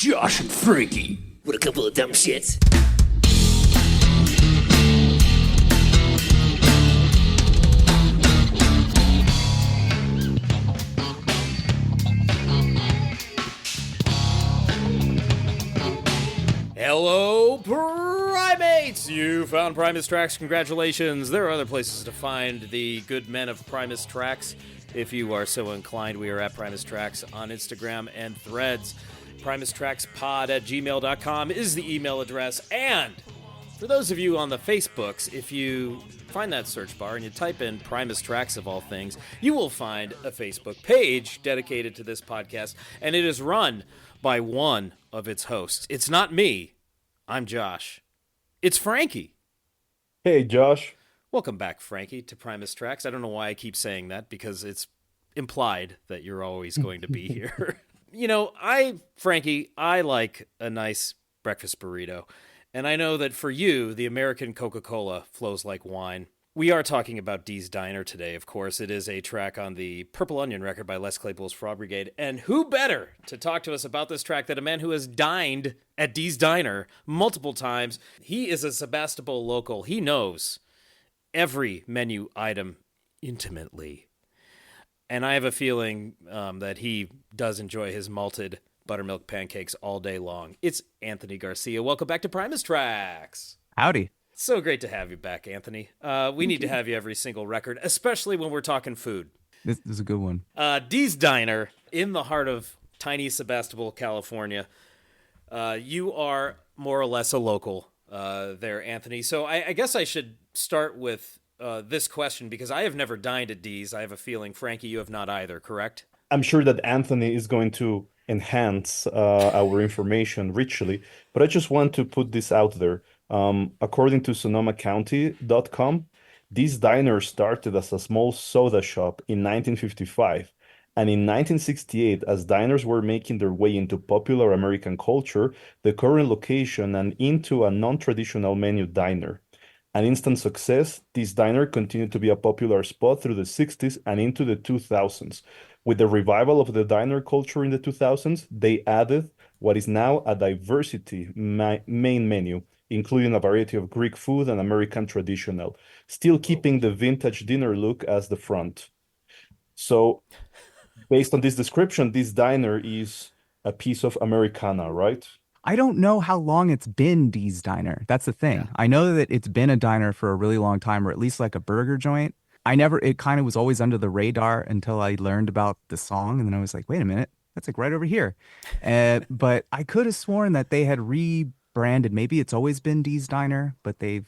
Josh and Frankie. What a couple of dumb shits. Hello, Primates! You found Primus Tracks. Congratulations. There are other places to find the good men of Primus Tracks. If you are so inclined, we are at Primus Tracks on Instagram and Threads. PrimusTracksPod@gmail.com is the email address. And for those of you on the Facebooks, if you find that search bar and you type in Primus Tracks of all things, you will find a Facebook page dedicated to this podcast, and it is run by one of its hosts. It's not me. I'm Josh. It's Frankie. Hey, Josh. Welcome back, Frankie, to Primus Tracks. I don't know why I keep saying that, because it's implied that you're always going to be here. You know, Frankie, I like a nice breakfast burrito. And I know that for you, the American Coca-Cola flows like wine. We are talking about Dee's Diner today, of course. It is a track on the Purple Onion record by Les Claypool's Frog Brigade. And who better to talk to us about this track than a man who has dined at Dee's Diner multiple times? He is a Sebastopol local. He knows every menu item intimately. And I have a feeling that he does enjoy his malted buttermilk pancakes all day long. It's Anthony Garcia. Welcome back to Primus Tracks. Howdy. So great to have you back, Anthony. We need to have you every single record, especially when we're talking food. This is a good one. Dee's Diner, in the heart of tiny Sebastopol, California. You are more or less a local there, Anthony. So I guess I should start with this question, because I have never dined at Dee's. I have a feeling, Frankie, you have not either, correct? I'm sure that Anthony is going to enhance our information richly, but I just want to put this out there. According to SonomaCounty.com, this diner started as a small soda shop in 1955. And in 1968, as diners were making their way into popular American culture, the current location and into a non-traditional menu diner. An instant success, this diner continued to be a popular spot through the 60s and into the 2000s. With the revival of the diner culture in the 2000s, they added what is now a diversity main menu, including a variety of Greek food and American traditional, still keeping the vintage dinner look as the front. So, based on this description, this diner is a piece of Americana, right? I don't know how long it's been Dee's Diner. That's the thing. Yeah. I know that it's been a diner for a really long time, or at least like a burger joint. It kind of was always under the radar until I learned about the song. And then I was like, wait a minute, that's like right over here. But I could have sworn that they had rebranded. Maybe it's always been Dee's Diner, but they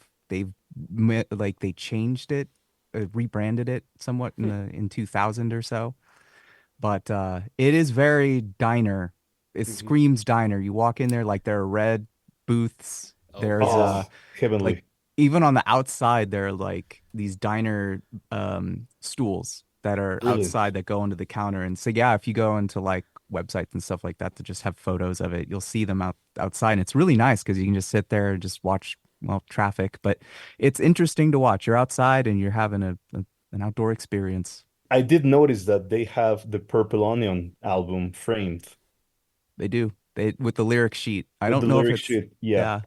changed it, rebranded it somewhat in 2000 or so. But it is very diner. It screams diner. You walk in there, like there are red booths. There's heavenly. like even on the outside there are like these diner stools that are Really? outside that go into the counter. And so yeah, if you go into like websites and stuff like that to just have photos of it, you'll see them outside. And it's really nice because you can just sit there and just watch traffic. But it's interesting to watch. You're outside and you're having an outdoor experience. I did notice that they have the Purple Onion album framed. They do. With the lyric sheet. I With don't the know if lyric it's sheet, yeah.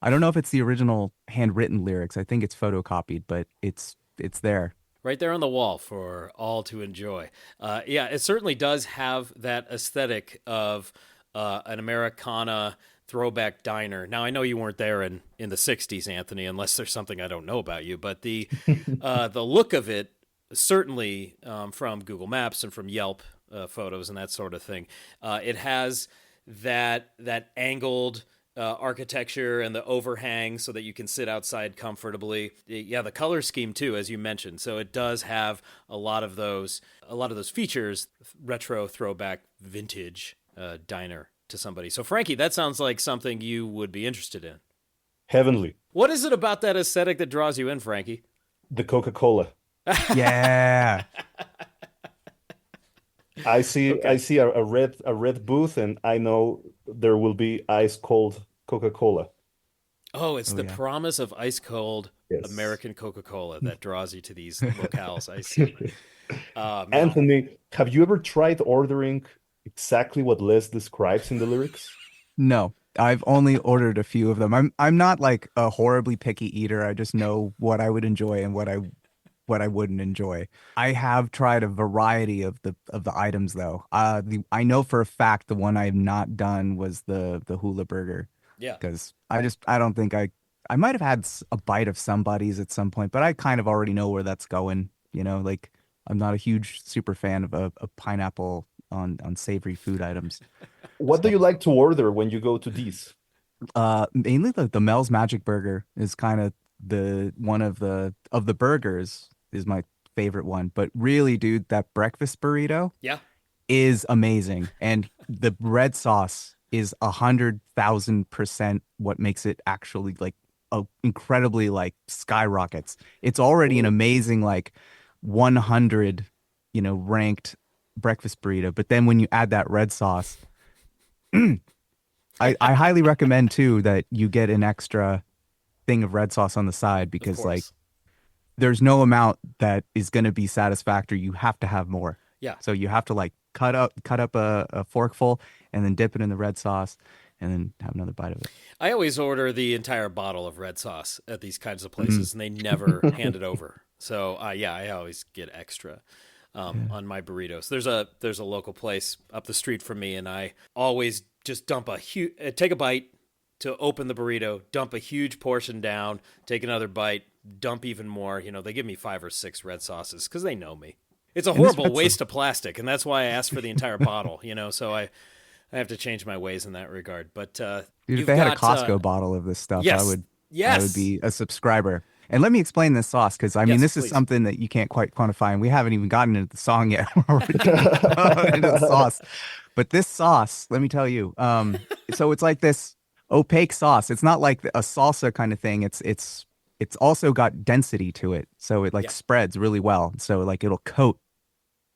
I don't know if it's the original handwritten lyrics. I think it's photocopied, but it's there. Right there on the wall for all to enjoy. Yeah, it certainly does have that aesthetic of an Americana throwback diner. Now, I know you weren't there in the 60s, Anthony, unless there's something I don't know about you, but the look of it, certainly from Google Maps and from Yelp photos and that sort of thing, it has that angled architecture and the overhang so that you can sit outside comfortably. Yeah, the color scheme too, as you mentioned. So it does have a lot of those features, retro, throwback, vintage diner to somebody. So Frankie, that sounds like something you would be interested in. Heavenly. What is it about that aesthetic that draws you in, Frankie? The Coca-Cola. Yeah. I see a red booth, and I know there will be ice cold Coca-Cola. Oh, it's the promise of ice cold Yes. American Coca-Cola that draws you to these locales. I see. Anthony, have you ever tried ordering exactly what Les describes in the lyrics? No, I've only ordered a few of them. I'm not like a horribly picky eater. I just know what I would enjoy and what I wouldn't enjoy. I have tried a variety of the items though. I know for a fact the one I have not done was the hula burger Yeah. because I don't think I might have had a bite of somebody's at some point, but I kind of already know where that's going. Like I'm not a huge super fan of a pineapple on savory food items. What do So you like to order when you go to these? mainly the Mel's Magic Burger is kind of the one of the burgers is my favorite one. But really, dude, that breakfast burrito Yeah. is amazing, and the red sauce is 100,000% what makes it actually like incredibly like skyrockets. It's already an Oh. amazing like 100, ranked breakfast burrito. But then when you add that red sauce, I highly recommend too that you get an extra thing of red sauce on the side Of because like course. there's no amount that is going to be satisfactory. You have to have more. Yeah. So you have to like cut up a forkful and then dip it in the red sauce and then have another bite of it. I always order the entire bottle of red sauce at these kinds of Mm. places, and they never hand it over. So yeah, I always get extra Yeah. on my burritos. There's a local place up the street from me, and I always just dump take a bite to open the burrito, dump a huge portion down, take another bite, dump even more. They give me 5 or 6 red sauces because they know me. It's a And this horrible red sauce, waste of plastic, and that's why I asked for the entire bottle. So I have to change my ways in that regard. But dude, if you've they had a got Costco bottle of this stuff, I yes, would yes, be a subscriber. And let me explain this sauce because I mean yes, this is please. something that you can't quite quantify, and we haven't even gotten into the song yet. We're already into the sauce. But this sauce, let me tell you, so it's like this opaque sauce. It's not like a salsa kind of thing. It's also got density to it, so it like Yeah. spreads really well. So like it'll coat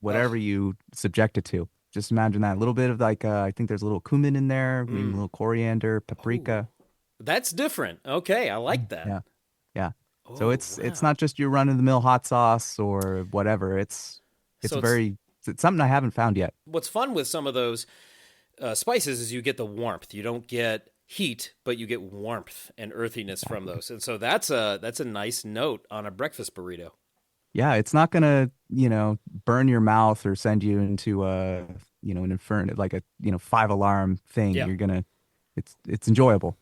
whatever Oh, you subject it to. Just imagine that a little bit of like I think there's a little cumin in there, maybe a mm. little coriander, Oh, paprika. that's different. Okay, I like that. Yeah, yeah. So Oh, it's wow. not just your run of the mill hot sauce or whatever. It's So a very it's something I haven't found yet. what's fun with some of those spices is you get the warmth. You don't get heat, but you get warmth and earthiness from Exactly. those. And so that's a nice note on a breakfast burrito. Yeah, it's not gonna, burn your mouth or send you into an inferno like a, 5 alarm thing. Yeah. It's enjoyable.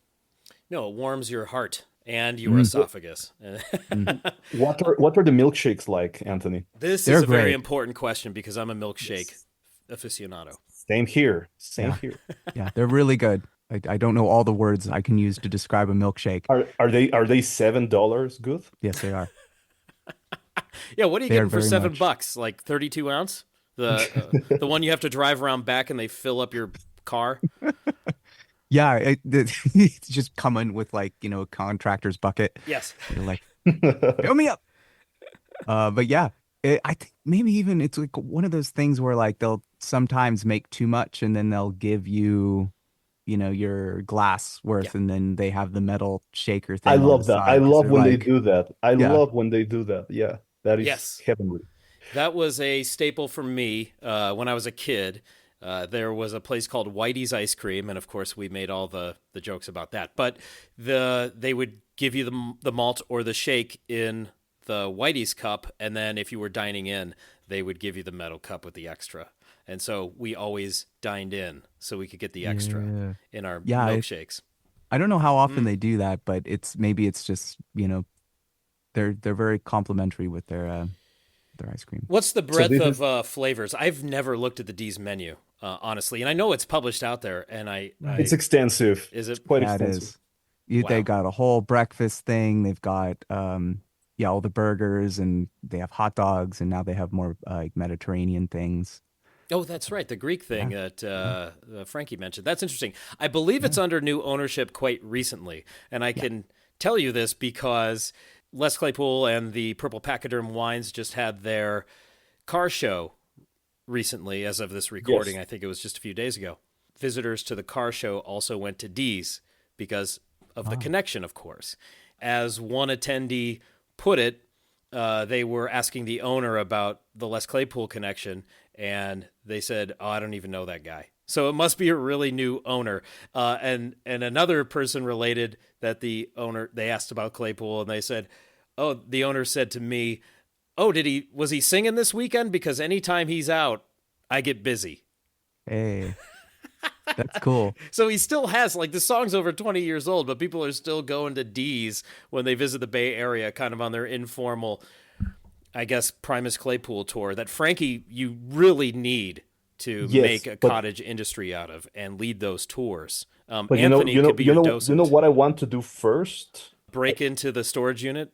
No, it warms your heart and your Mm, esophagus. mm. What are the milkshakes like, Anthony? This is They're a very great. important question because I'm a milkshake Yes. aficionado. Same here. Same Yeah, here. yeah, they're really good. I don't know all the words I can use to describe a milkshake. Are they $7 good? Yes, they are. Yeah, what are you They are getting for very much. $7? Like 32 ounce? The one you have to drive around back and they fill up your car. Yeah, it's just coming with like, a contractor's bucket. Yes. You're like, fill me up. But yeah, I think maybe even it's like one of those things where like they'll sometimes make too much and then they'll give you, your glass Yeah. worth and then they have the metal shaker I thing on the love that. I side because love they're when they like, do that. I yeah, love when they do that. Yeah, that is Yes. heavenly. That was a staple for me when I was a kid. There was a place called Whitey's Ice Cream, and of course, we made all the jokes about that. But they would give you the malt or the shake in the Whitey's cup, and then if you were dining in, they would give you the metal cup with the extra. And so we always dined in so we could get the extra yeah, in our yeah. milkshakes. I don't know how often Mm. they do that, but it's just they're very complimentary with their ice cream. What's the So breadth this of is flavors? I've never looked at the D's menu, honestly, and I know it's published out there. And it's I extensive. is It's it? quite Yeah, it extensive. is. They Wow. got a whole breakfast thing. They've got yeah, all the burgers and they have hot dogs and now they have more like Mediterranean things. Oh, that's right. The Greek thing Yeah, that yeah, Frankie mentioned. That's interesting. I believe it's yeah, under new ownership quite recently. And I yeah. can tell you this because Les Claypool and the Purple Pachyderm Wines just had their car show recently, as of this recording. Yes. I think it was just a few days ago. Visitors to the car show also went to D's because of the Ah, connection, of course. As one attendee put it, they were asking the owner about the Les Claypool connection, and they said, "Oh, I don't even know that guy." So it must be a really new owner. And another person related that the owner, they asked about Claypool and they said, oh, the owner said to me, oh, was he singing this weekend? Because anytime he's out, I get busy. Hey, that's cool. So he still has, like, the song's over 20 years old, but people are still going to D's when they visit the Bay Area, kind of on their informal, I guess, Primus Claypool tour that, Frankie, you really need to make a cottage industry out of and lead those tours. But Anthony could be your docent. You know what I want to do first? Break into the storage unit.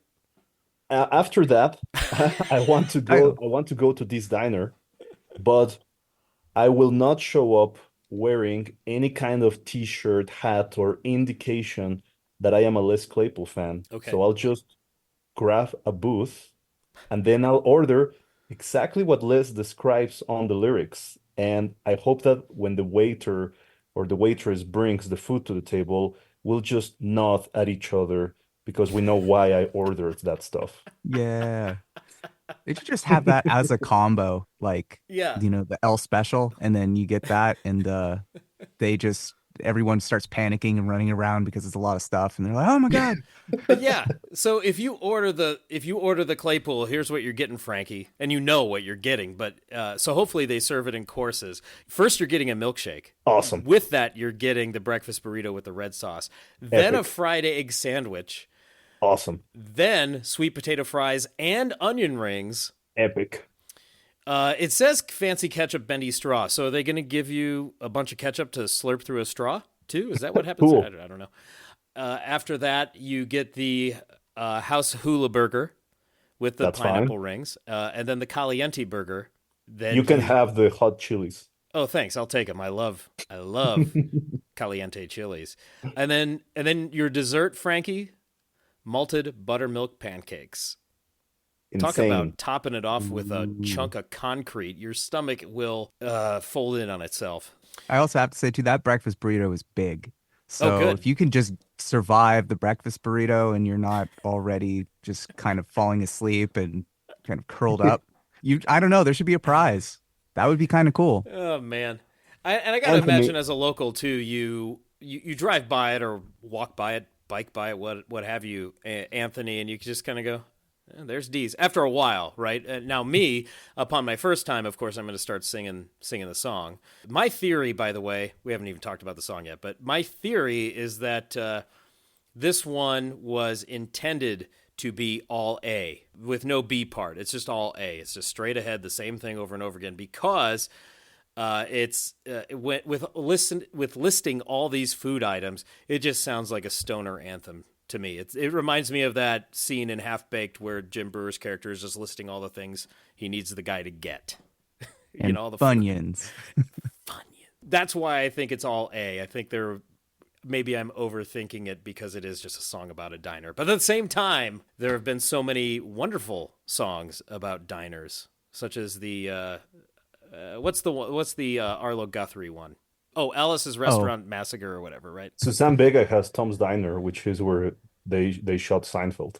After that, I want to go to this diner, but I will not show up wearing any kind of t-shirt, hat, or indication that I am a Les Claypool fan. Okay. So I'll just grab a booth and then I'll order exactly what Les describes on the lyrics. And I hope that when the waiter or the waitress brings the food to the table, we'll just nod at each other because we know why I ordered that stuff. Yeah. They should just have that as a combo, like, the L special, and then you get that, and everyone starts panicking and running around because it's a lot of stuff, and they're like, oh my God. But yeah, so if you order the Claypool, here's what you're getting, Frankie, and you know what you're getting. But so hopefully they serve it in courses. First, you're getting a milkshake. Awesome. With that, you're getting the breakfast burrito with the red sauce. Then a fried egg sandwich. Awesome. Then sweet potato fries and onion rings. Epic. It says fancy ketchup bendy straw. So are they going to give you a bunch of ketchup to slurp through a straw too? Is that what happens? Cool. I don't know. After that, you get the House Hula burger with the pineapple rings, and then the Caliente burger. Then you can have the hot chilies. Oh, thanks. I'll take them. I love Caliente chilies. And then your dessert, Frankie, malted buttermilk pancakes. Insane. Talk about topping it off with a chunk of concrete. Your stomach will fold in on itself. I also have to say, too, that breakfast burrito is big. So good. if you can just survive the breakfast burrito and you're not already just kind of falling asleep and kind of curled up, I don't know, there should be a prize. That would be kind of cool. Oh, man. I got to imagine as a local, too, you drive by it or walk by it, bike by it, what have you, Anthony, and you just kind of go, there's D's. After a while, right? Now me, upon my first time, of course, I'm going to start singing the song. My theory, by the way, we haven't even talked about the song yet, but my theory is that this one was intended to be all A with no B part. It's just all A. It's just straight ahead, the same thing over and over again because with listing all these food items, it just sounds like a stoner anthem. To me, it reminds me of that scene in Half Baked where Jim Breuer's character is just listing all the things he needs the guy to get. And all the Funyuns. Funyuns. That's why I think it's all A. I think maybe I'm overthinking it because it is just a song about a diner. But at the same time, there have been so many wonderful songs about diners, such as the what's the Arlo Guthrie one? Oh, Alice's Restaurant Massacre or whatever, right? Suzanne Vega has Tom's Diner, which is where they shot Seinfeld.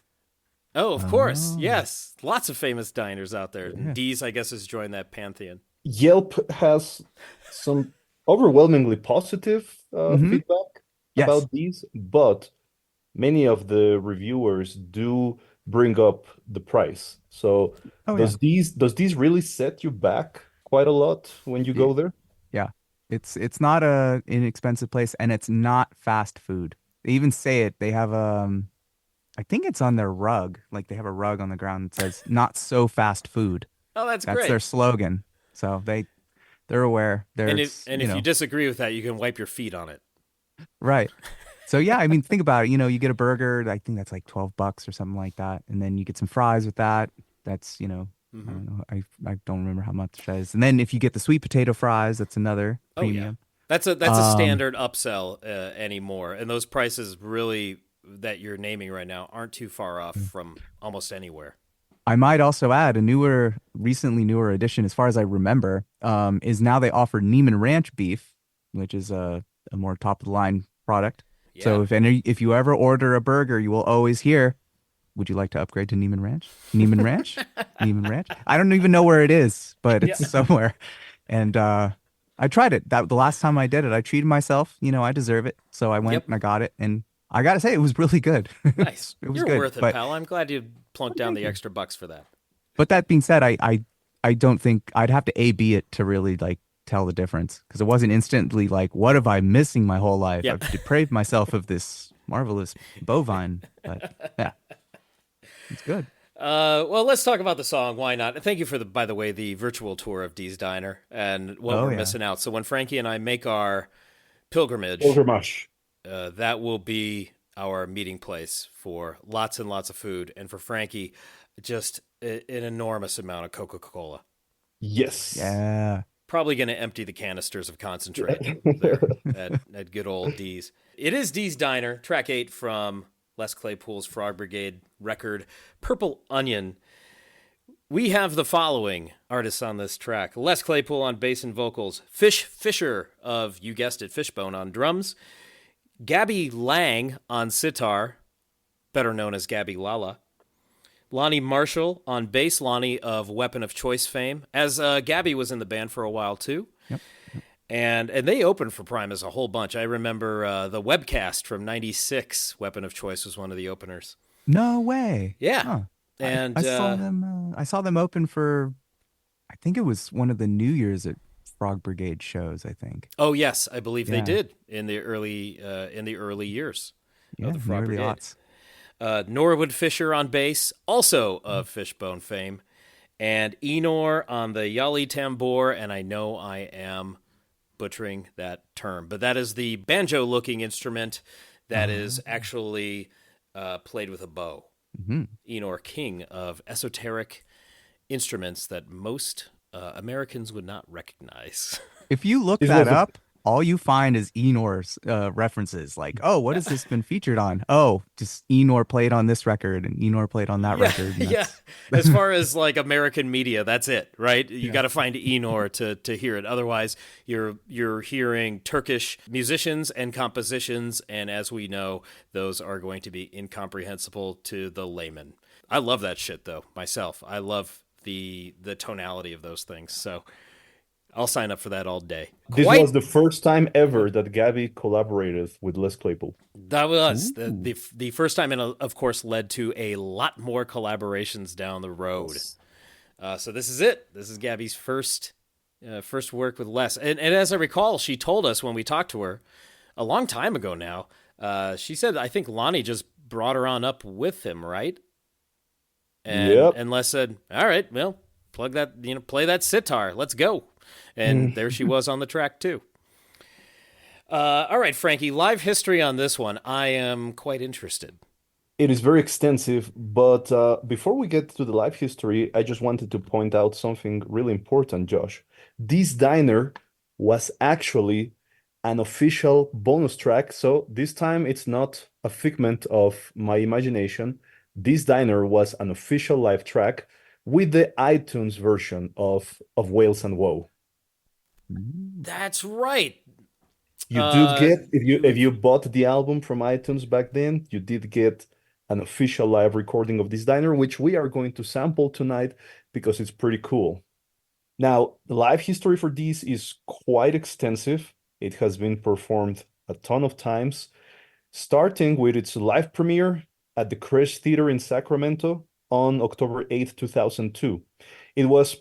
Oh, of course. Yes. Lots of famous diners out there. Yeah. D's, I guess, has joined that pantheon. Yelp has some overwhelmingly positive feedback about these, but many of the reviewers do bring up the price. So does these really set you back quite a lot when you go there? Yeah. It's not a inexpensive place, and it's not fast food. They even say it. They have I think it's on their rug. Like they have a rug on the ground that says "Not so fast food." Oh, that's great. That's their slogan. So they're aware. If you disagree with that, you can wipe your feet on it. Right. So yeah, I mean, think about it. You get a burger. I think that's like $12 or something like that, and then you get some fries with that. That's I don't know. I don't remember how much that is. And then if you get the sweet potato fries, that's another premium. Yeah. That's a standard upsell anymore. And those prices really that you're naming right now aren't too far off from almost anywhere. I might also add a recently newer addition, as far as I remember, is now they offer Neiman Ranch beef, which is a more top of the line product. Yeah. So if you ever order a burger, you will always hear, would you like to upgrade to Neiman Ranch? Neiman Ranch? Neiman Ranch? I don't even know where it is, but it's somewhere. And I I tried it. That the last time I did it, I treated myself. I deserve it. So I went Yep. and I got it, and I gotta say, it was really good. Nice. It was You're good. worth it, But pal. I'm glad you plunked down thank the you. extra bucks for that. But that being said, I don't think I'd have to A/B it to really like tell the difference because it wasn't instantly like, what have I missing my whole life? Yep. I've depraved myself of this marvelous bovine. But yeah, it's good. Well, let's talk about the song. Why not? Thank you for by the way, the virtual tour of Dee's Diner and what Oh we're yeah. missing out. So when Frankie and I make our pilgrimage, Overmash. that will be our meeting place for lots and lots of food, and for Frankie, just an enormous amount of Coca-Cola. Yes. Yeah. Probably going to empty the canisters of concentrate Yeah. there at good old Dee's. It is Dee's Diner, track 8 from Les Claypool's Frog Brigade record, Purple Onion. We have the following artists on this track: Les Claypool on bass and vocals, Fish Fisher of, you guessed it, Fishbone on drums, Gabby Lang on sitar, better known as Gabby Lala, Lonnie Marshall on bass, Lonnie of Weapon of Choice fame, as Gabby was in the band for a while too. Yep. And they opened for Primus a whole bunch. I remember the webcast from '96. Weapon of Choice was one of the openers. No way. Yeah, Huh. and I saw them. I saw them open for. I think it was one of the New Year's at Frog Brigade shows. I think. oh yes, I believe they Yeah. did in the early years Yeah. of the In the Frog early Brigade. aughts. Norwood Fisher on bass, also of Fishbone fame, and Enor on the Yali Tambor, and I know I am butchering that term, but that is the banjo-looking instrument that is actually played with a bow. Mhm. Enor, king of esoteric instruments that most Americans would not recognize. If you look This that was the up, all you find is Enor's references. Like, oh, what has this been featured on? Oh, just Enor played on this record and Enor played on that Yeah, record. And yeah. As far as like American media, that's it, right? You Yeah. got to find Enor to hear it. Otherwise, you're hearing Turkish musicians and compositions, and as we know, those are going to be incomprehensible to the layman. I love that shit though, myself. I love the tonality of those things. So I'll sign up for that all day. This Quite was the first time ever that Gabby collaborated with Les Claypool. That was Ooh. the first time, and of course led to a lot more collaborations down the road. So this is it. This is Gabby's first work with Les, and as I recall, she told us when we talked to her a long time ago now. She said, I think Lonnie just brought her on up with him, right? And Yep. and Les said, "All right, well, plug that, play that sitar. Let's go." And there she was on the track too. All right, Frankie, live history on this one. I am quite interested. It is very extensive, but before we get to the life history, I just wanted to point out something really important, Josh. This diner was actually an official bonus track, so this time it's not a figment of my imagination. This diner was an official live track with the iTunes version of Wales and Woe. That's right. You did get, if you bought the album from iTunes back then, you did get an official live recording of this diner, which we are going to sample tonight because it's pretty cool. Now, the live history for this is quite extensive. It has been performed a ton of times, starting with its live premiere at the Crash Theater in Sacramento on October 8th, 2002. It was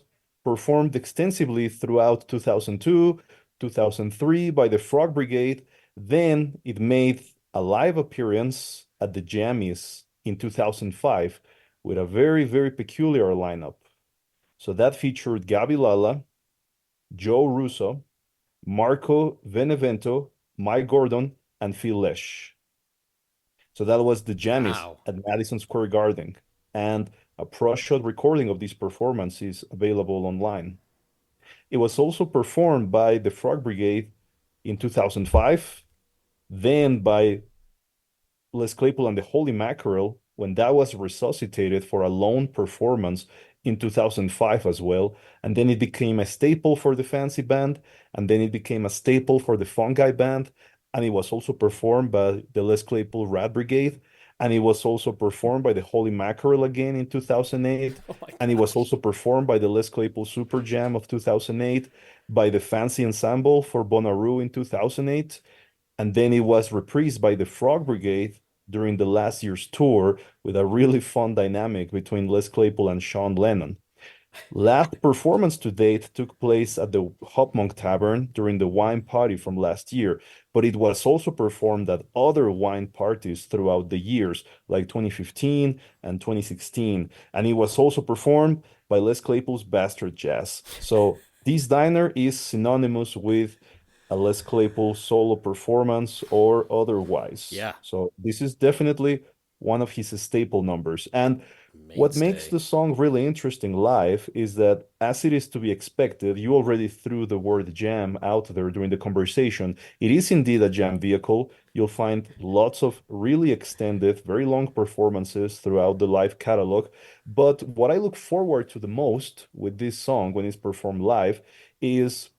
performed extensively throughout 2002, 2003 by the Frog Brigade. Then it made a live appearance at the Jammies in 2005 with a very, very peculiar lineup. So that featured Gabi Lala, Joe Russo, Marco Benevento, Mike Gordon, and Phil Lesh. So that was the Jammies Wow. at Madison Square Garden. And a pro-shot recording of this performance is available online. It was also performed by the Frog Brigade in 2005, then by Les Claypool and the Holy Mackerel when that was resuscitated for a lone performance in 2005 as well. And then it became a staple for the Fancy Band, and then it became a staple for the Fungi Band, and it was also performed by the Les Claypool Rat Brigade. and it was also performed by the Holy Mackerel again in 2008, Oh my and it was gosh. also performed by the Les Claypool Super Jam of 2008, by the Fancy Ensemble for Bonnaroo in 2008, and then it was reprised by the Frog Brigade during the last year's tour with a really fun dynamic between Les Claypool and Sean Lennon. Last performance to date took place at the Hopmonk Tavern during the wine party from last year, but it was also performed at other wine parties throughout the years, like 2015 and 2016, and it was also performed by Les Claypool's Bastard Jazz. So this diner is synonymous with a Les Claypool solo performance or otherwise. Yeah, So this is definitely one of his staple numbers. And what makes mainstay. the song really interesting live is that, as it is to be expected, you already threw the word jam out there during the conversation. It is indeed a jam vehicle. You'll find lots of really extended, very long performances throughout the live catalog. But what I look forward to the most with this song when it's performed live is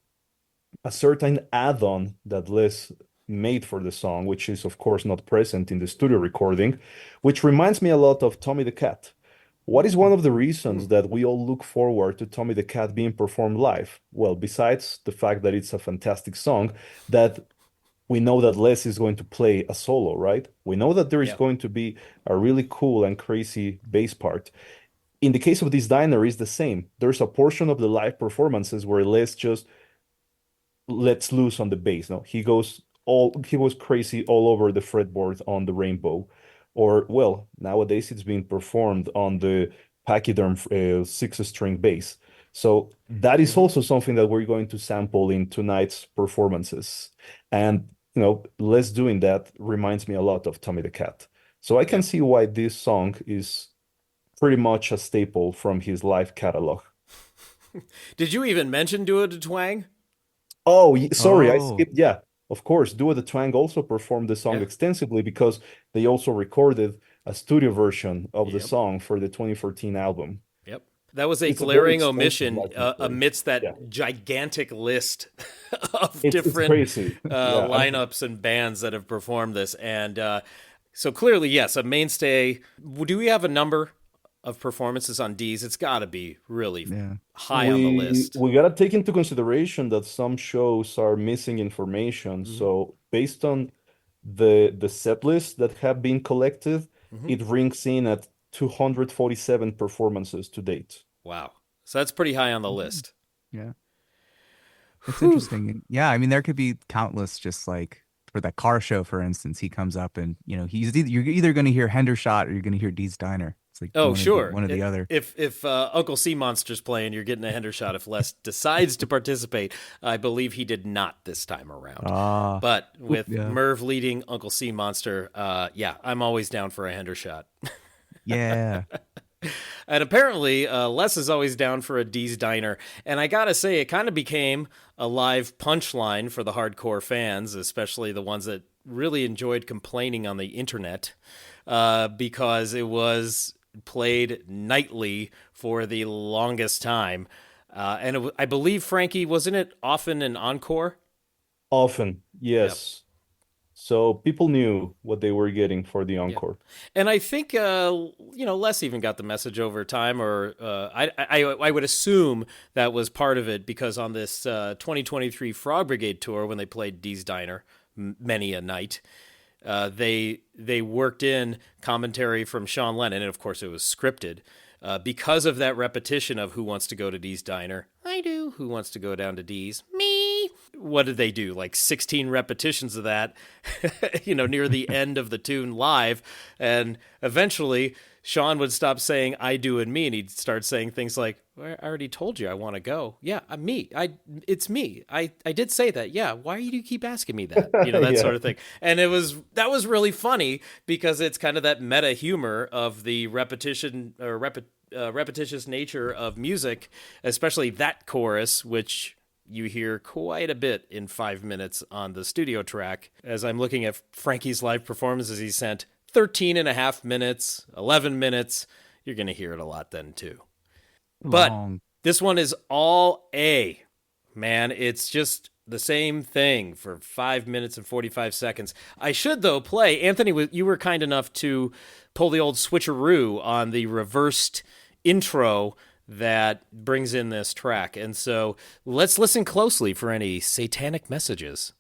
a certain add-on that Les made for the song, which is, of course, not present in the studio recording, which reminds me a lot of Tommy the Cat. What is one of the Hmm. reasons that we all look forward to Tommy the Cat being performed live? Well, besides the fact that it's a fantastic song, that we know that Les is going to play a solo, right? We know that there is Yeah. going to be a really cool and crazy bass part. In the case of this diner, is the same. There's a portion of the live performances where Les just lets loose on the bass. No, he goes crazy all over the fretboard on the Rainbow, or well, nowadays it's being performed on the Pachyderm six-string bass. So that is Hmm. also something that we're going to sample in tonight's performances. And Les doing that reminds me a lot of Tommy the Cat. So I can Yep. see why this song is pretty much a staple from his live catalog. Did you even mention Duo de Twang? Oh, sorry, I Oh, skipped. Yeah, of course. Duo the Twang also performed the song Yeah. extensively because they also recorded a studio version of the Yep. song for the 2014 album. Yep. That was a It's a very glaring extensive omission live recording. amidst Yeah, that gigantic list of it's different crazy. Yeah, I mean, lineups and bands that have performed this. And so clearly, yes, a mainstay. Do we have a number of performances on D's? It's got to be really yeah. high on the we list. we gotta take into consideration that some shows are missing information. Hmm. So based on the set lists that have been collected, Hmm. it rings in at 247 performances to date. Wow. So that's pretty high on the Mhm. list. Yeah. It's Whew. interesting. Yeah, I mean, there could be countless, just like for that car show, for instance, he comes up and you're either going to hear Hendershot or you're going to hear Dee's Diner. It's like Oh, sure. one or the other. If Uncle Sea Monster's playing, you're getting a Hendershot. If Les decides to participate, I believe he did not this time around. Ah, But with yeah, Merv leading Uncle Sea Monster, yeah, I'm always down for a Hendershot. yeah. And apparently, Les is always down for a D's Diner. And I gotta say, it kind of became a live punchline for the hardcore fans, especially the ones that really enjoyed complaining on the internet, because it was played nightly for the longest time. I believe, Frankie, wasn't it often an encore? Often, Yep. yes. So people knew what they were getting for the Yeah. encore. And I think Les even got the message over time, or I would assume that was part of it because on this 2023 Frog Brigade tour when they played Dee's Diner many a night, they worked in commentary from Sean Lennon, and of course it was scripted. Because of that repetition of who wants to go to Dee's Diner, I do. Who wants to go down to Dee's? Me. What did they do? Like 16 repetitions of that, near the end of the tune live. And eventually, Sean would stop saying "I do" and "me," and he'd start saying things like, "Well, I already told you I want to go. Yeah, I'm me. It's me. I did say that. Yeah. Why do you keep asking me that? That Yeah. sort of thing." And that was really funny because it's kind of that meta humor of the repetition or repetitious nature of music, especially that chorus, which you hear quite a bit in 5 minutes on the studio track. As I'm looking at Frankie's live performances, he sent 13 and a half minutes, 11 minutes. You're going to hear it a lot then too. But Long. this one is all A. Man, it's just the same thing for 5 minutes and 45 seconds. I should, though, play. Anthony, you were kind enough to pull the old switcheroo on the reversed intro that brings in this track. And so let's listen closely for any satanic messages.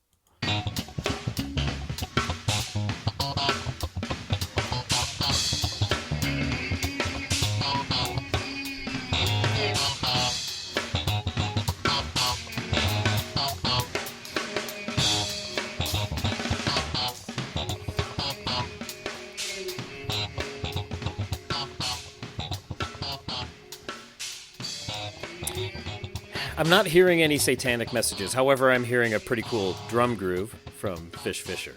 I'm not hearing any satanic messages. However, I'm hearing a pretty cool drum groove from Fish Fisher.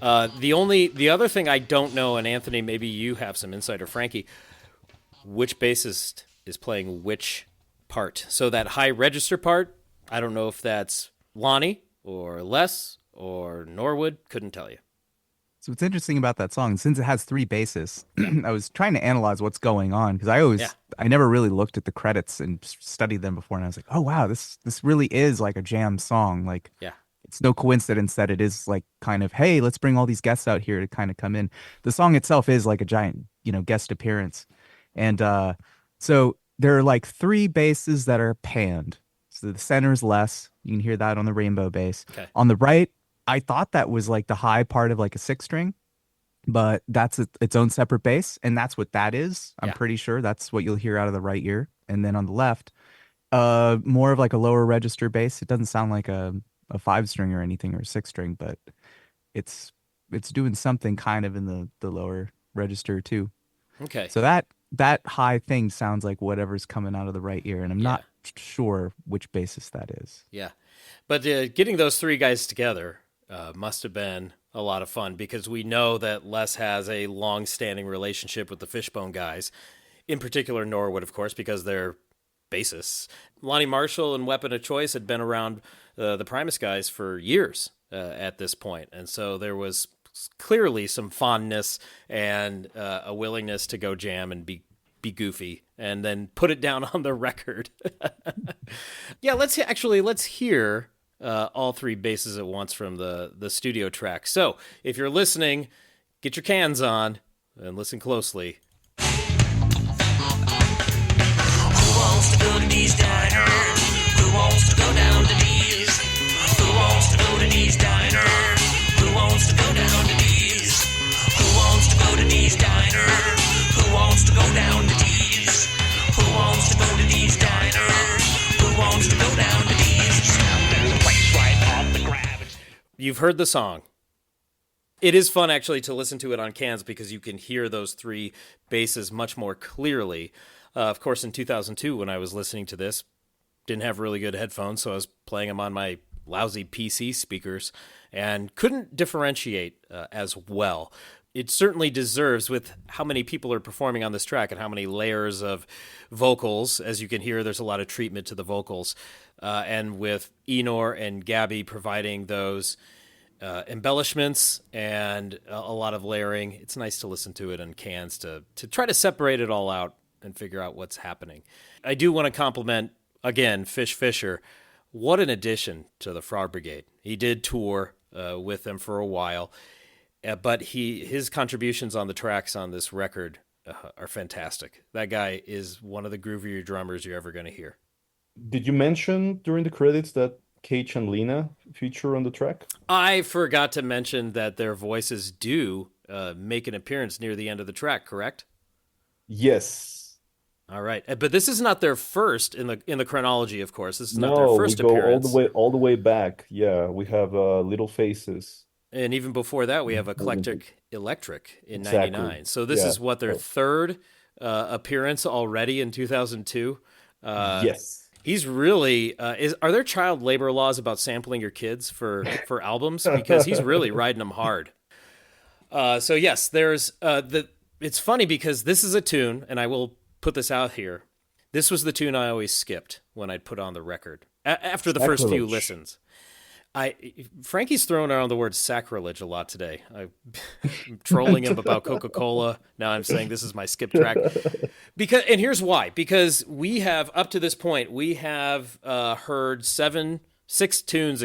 The other thing I don't know, and Anthony, maybe you have some insight, or Frankie, which bassist is playing which part? So that high register part, I don't know if that's Lonnie or Les or Norwood. Couldn't tell you. So what's interesting about that song, since it has 3 basses, I was trying to analyze what's going on because I never really looked at the credits and studied them before, and I was like, oh wow, this really is like a jam song. Like, yeah, it's no coincidence that it is like kind of, hey, let's bring all these guests out here to kind of come in. The song itself is like a giant, guest appearance, and so there are like 3 basses that are panned. So the center is Les. You can hear that on the rainbow bass. Okay. On the right, I thought that was like the high part of like a 6-string, but that's its own separate bass, and that's what that is. I'm pretty sure that's what you'll hear out of the right ear. And then on the left, more of like a lower register bass. It doesn't sound like a 5-string or anything, or a 6-string, but it's doing something kind of in the lower register too. Okay. So that high thing sounds like whatever's coming out of the right ear, and I'm not sure which bassist that is. Yeah, but getting those 3 guys together must have been a lot of fun, because we know that Les has a long-standing relationship with the Fishbone guys, in particular Norwood, of course, because they're bassists. Lonnie Marshall and Weapon of Choice had been around the Primus guys for years at this point, and so there was clearly some fondness and a willingness to go jam and be goofy and then put it down on the record. Yeah, let's hear all 3 basses at once from the studio track. So if you're listening, get your cans on and listen closely. Who wants to go to Dee's Diner? Who wants to go down to Dee's? Who wants to go to Dee's Diner? Who wants to go down to Dee's? Who wants to go to Dee's Diner? Who wants to go down to Dee's? Who wants to go to Dee's Diner? Who wants to go down to Dee's? Right off the grab. You've heard the song. It is fun, actually, to listen to it on cans because you can hear those 3 basses much more clearly. Of course, in 2002, when I was listening to this, didn't have really good headphones, so I was playing them on my lousy PC speakers and couldn't differentiate as well. It certainly deserves, with how many people are performing on this track and how many layers of vocals. As you can hear, there's a lot of treatment to the vocals. And with Enor and Gabby providing those embellishments and a lot of layering, it's nice to listen to it on cans to try to separate it all out and figure out what's happening. I do want to compliment, again, Fish Fisher. What an addition to the Frog Brigade. He did tour with them for a while, but his contributions on the tracks on this record are fantastic. That guy is one of the groovier drummers you're ever going to hear. Did you mention during the credits that Cage and Lena feature on the track? I forgot to mention that their voices do make an appearance near the end of the track, correct? Yes. All right, but this is not their first in the chronology, of course. This is not No, their first we go appearance. all the way back. Yeah, we have Little Faces. And even before that, we have Eclectic Electric in Exactly. 99. So this is what, their third appearance already in 2002? Yes. He's really are there child labor laws about sampling your kids for albums? Because he's really riding them hard. So yes, there's it's funny because this is a tune, and I will put this out here. This was the tune I always skipped when I'd put on the record after the first few listens. Frankie's throwing around the word sacrilege a lot today. I'm trolling him about Coca-Cola. Now I'm saying this is my skip track. And here's why. Because we have, up to this point, we have heard 7 six tunes,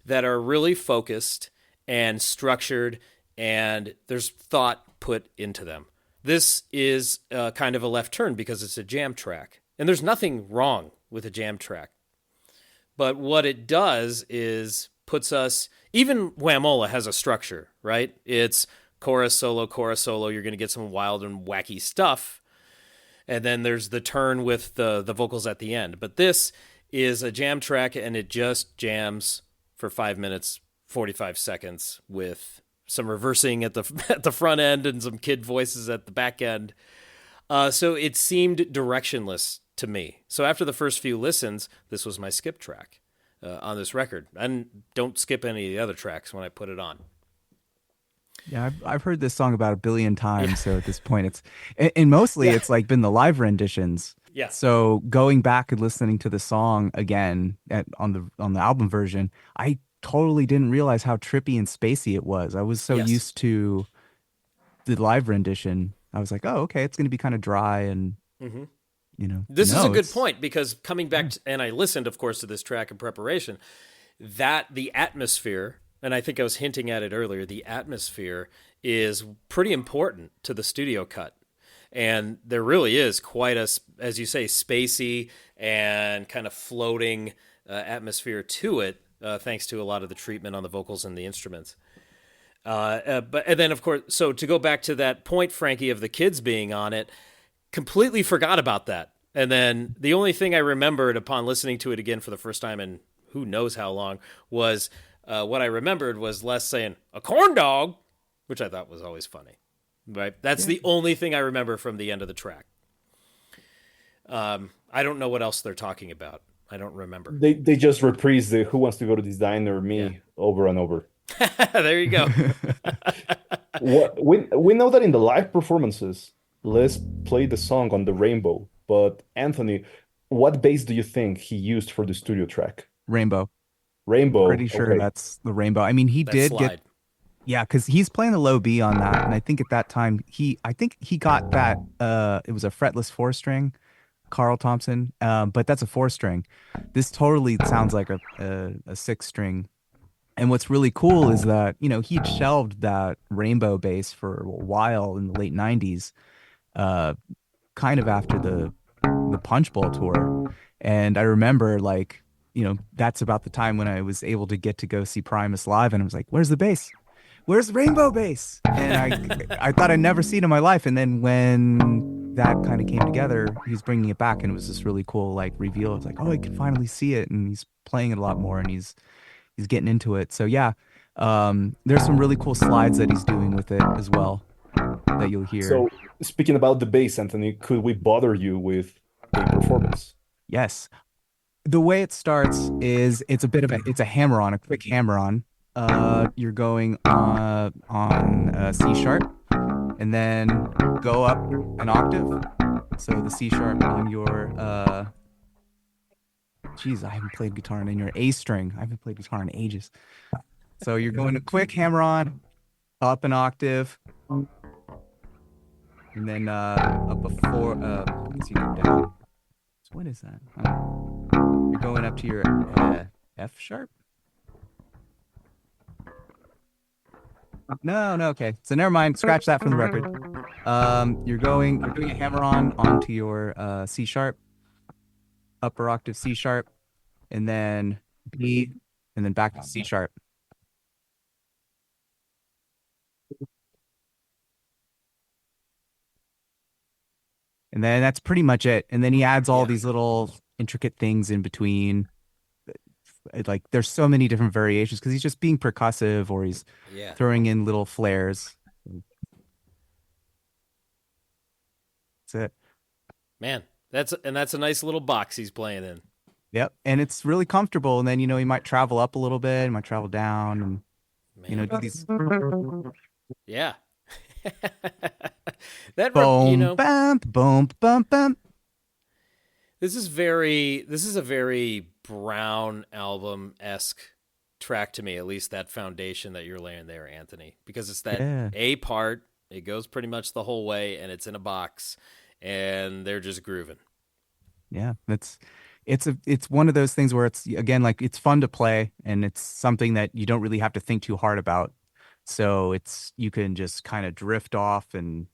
that are really focused and structured, and there's thought put into them. This is kind of a left turn because it's a jam track, and there's nothing wrong with a jam track. But what it does is puts us, even Whamola has a structure, right? It's chorus, solo, you're going to get some wild and wacky stuff. And then there's the turn with the vocals at the end. But this is a jam track, and it just jams for 5 minutes, 45 seconds with some reversing at the front end and some kid voices at the back end. So it seemed directionless to me. So after the first few listens, this was my skip track on this record. I don't skip any of the other tracks when I put it on. Yeah, I've heard this song about 1 billion times. So at this point, it's mostly it's like been the live renditions. Yeah. So going back and listening to the song again on the album version, I totally didn't realize how trippy and spacey it was. I was so used to the live rendition. I was like, oh, okay, it's going to be kind of dry and This is a good point, because coming back and I listened, of course, to this track in preparation, that the atmosphere, and I think I was hinting at it earlier, the atmosphere is pretty important to the studio cut. And there really is quite a, as you say, spacey and kind of floating atmosphere to it, thanks to a lot of the treatment on the vocals and the instruments. And then, of course, so to go back to that point, Frankie, of the kids being on it, completely forgot about that. And then the only thing I remembered upon listening to it again for the first time in who knows how long was what I remembered was Les saying, "a corn dog," which I thought was always funny. Right? That's the only thing I remember from the end of the track. I don't know what else they're talking about. I don't remember. They just reprise the "Who Wants to Go to This Diner" over and over. There you go. We know that in the live performances, Les played the song on the Rainbow, but Anthony, what bass do you think he used for the studio track? Rainbow. Pretty sure that's the Rainbow. I mean, he did get, because he's playing the low B on that, and I think at that time I think he got that. It was a fretless 4-string, Carl Thompson, but that's a 4-string. This totally sounds like a 6-string. And what's really cool is that, he'd shelved that Rainbow bass for a while in the late 90s, kind of after the Punch Bowl tour. And I remember, that's about the time when I was able to get to go see Primus live, and I was like, where's the bass? Where's the Rainbow bass? And I thought I'd never see it in my life. And then when that kind of came together, he was bringing it back, and it was this really cool, reveal. It's like, oh, I can finally see it, and he's playing it a lot more, and he's getting into it. So yeah, there's some really cool slides that he's doing with it as well that you'll hear. So speaking about the bass, Anthony, could we bother you with a performance? Yes. The way it starts is it's a hammer-on, a quick hammer-on. You're going on C sharp, and then go up an octave. So the C sharp on your I haven't played guitar in your A string. I haven't played guitar in ages. So you're going a quick hammer-on, up an octave, and then up a 4. Let's see, go down. So what is that? You're going up to your F sharp. No, okay. So never mind. Scratch that from the record. You're doing a hammer-on onto your C sharp, upper octave C sharp, and then B, and then back to C sharp. And then that's pretty much it. And then he adds all these little intricate things in between. There's so many different variations because he's just being percussive, or he's throwing in little flares. That's it. Man, that's a nice little box he's playing in. Yep, and it's really comfortable. And then he might travel up a little bit, he might travel down, and do these. Yeah. That boom, bump, boom, bump, bump. This is a very Brown album-esque track to me, at least that foundation that you're laying there, Anthony, because it's that A part. It goes pretty much the whole way, and it's in a box, and they're just grooving. Yeah, it's one of those things where it's again like it's fun to play and it's something that you don't really have to think too hard about. So you can just kind of drift off and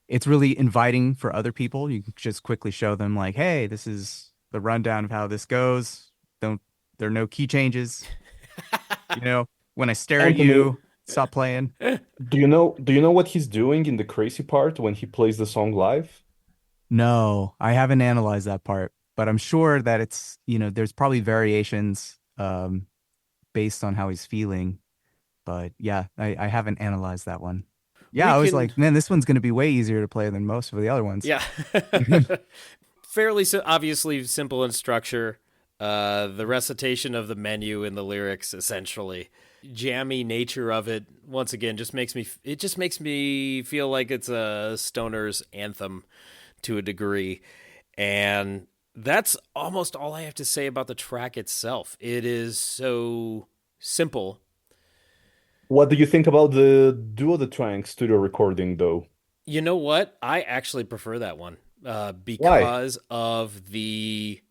it's really inviting for other people. You can just quickly show them like, hey, this is the rundown of how this goes. There are no key changes. When I stare at Anthony, you, stop playing. do you know what he's doing in the crazy part when he plays the song live? No, I haven't analyzed that part, but I'm sure that there's probably variations based on how he's feeling. But yeah, I haven't analyzed that one. Yeah, I was like, man, this one's going to be way easier to play than most of the other ones. Yeah. Fairly obviously simple in structure. The recitation of the menu and the lyrics, essentially. Jammy nature of it, once again, just makes me feel like it's a stoner's anthem to a degree. And that's almost all I have to say about the track itself. It is so simple. What do you think about the Duo de Twang studio recording, though? You know what? I actually prefer that one Why? because of the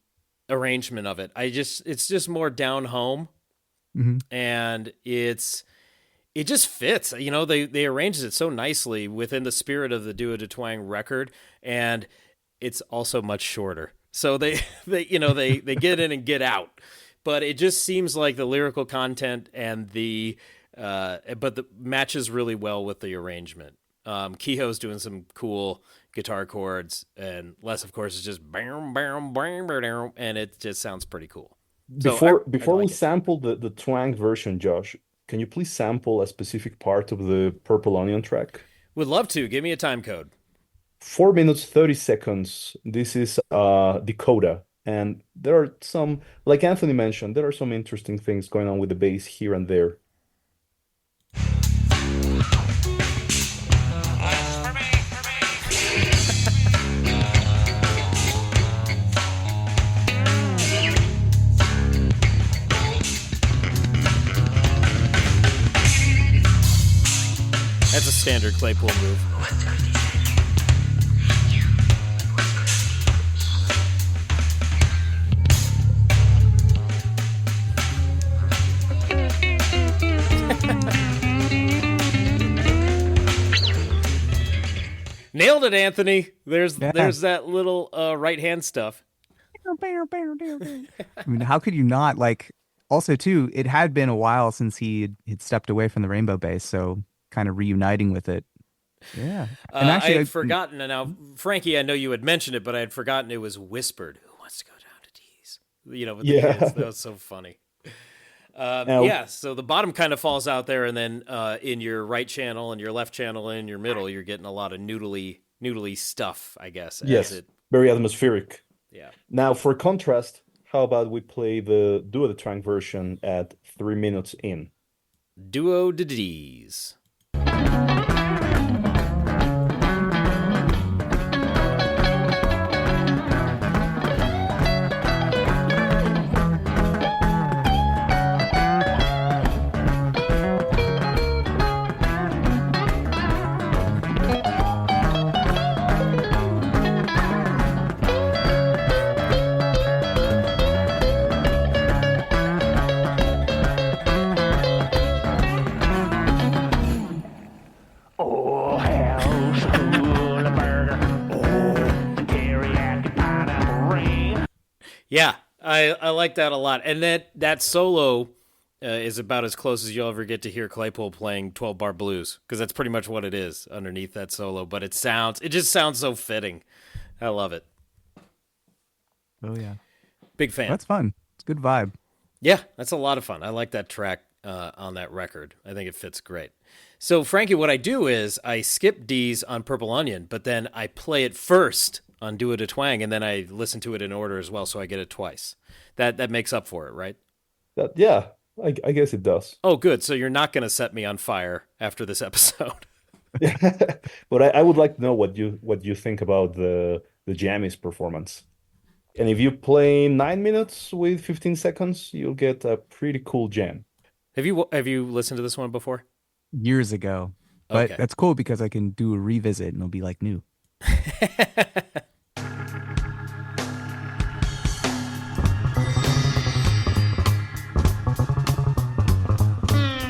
arrangement of it. It's just more down home, Hmm. and it just fits. They arranged it so nicely within the spirit of the Duo de Twang record, and it's also much shorter. So they get in and get out, but it just seems like the lyrical content and but the matches really well with the arrangement. Kehoe's doing some cool guitar chords, and Les, of course, is just bam, bam, bam, bam, and it just sounds pretty cool. So Before I we like it. sample the twang version, Josh, can you please sample a specific part of the Purple Onion track? Would love to. Give me a time code. 4 minutes 30 seconds. This is Dakota. And there are some, like Anthony mentioned, there are some interesting things going on with the bass here and there. That's a standard Claypool move. Nailed it, Anthony. There's Yeah. that little right hand stuff. I mean, how could you not like? Also, too, it had been a while since had stepped away from the rainbow bass, so kind of reuniting with it. Yeah, and I actually, had forgotten, and now, Frankie, I know you had mentioned it, but I had forgotten it was whispered. Who wants to go down to D's? With the Yeah. kids. That was so funny. Now, Yeah, so the bottom kind of falls out there, and then in your right channel and your left channel and in your middle, you're getting a lot of noodly stuff, I guess. yes, very atmospheric. Yeah. Now, for contrast, how about we play the Duo de Twang version at 3 minutes in? Duo de D's. Oh, hell's full of burger. Oh, teriyaki pineapple ring. Yeah, I like that a lot. And that solo is about as close as you'll ever get to hear Claypool playing 12-bar blues, because that's pretty much what it is underneath that solo. But it just sounds so fitting. I love it. oh yeah, Big fan. that's fun. It's a good vibe. Yeah, that's a lot of fun. I like that track on that record. I think it fits great. So, Frankie, what I do is I skip D's on Purple Onion, but then I play it first on Duo de Twang, and then I listen to it in order as well, so I get it twice. That makes up for it, right? Yeah, I guess it does. Oh, good. So you're not going to set me on fire after this episode. But I would like to know what you think about the Jammies performance. And if you play 9 minutes with 15 seconds, you'll get a pretty cool jam. Have you listened to this one before? Years ago, but Okay. that's cool because I can do a revisit and it'll be like new.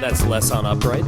That's less on upright.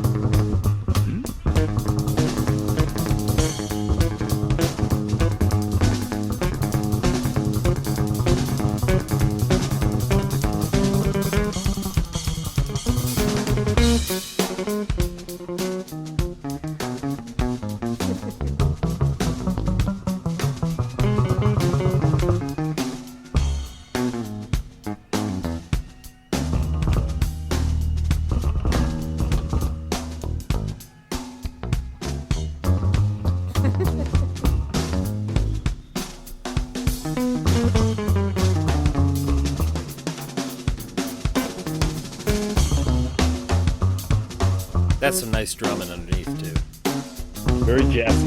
That's some nice drumming underneath, too. Very jazzy.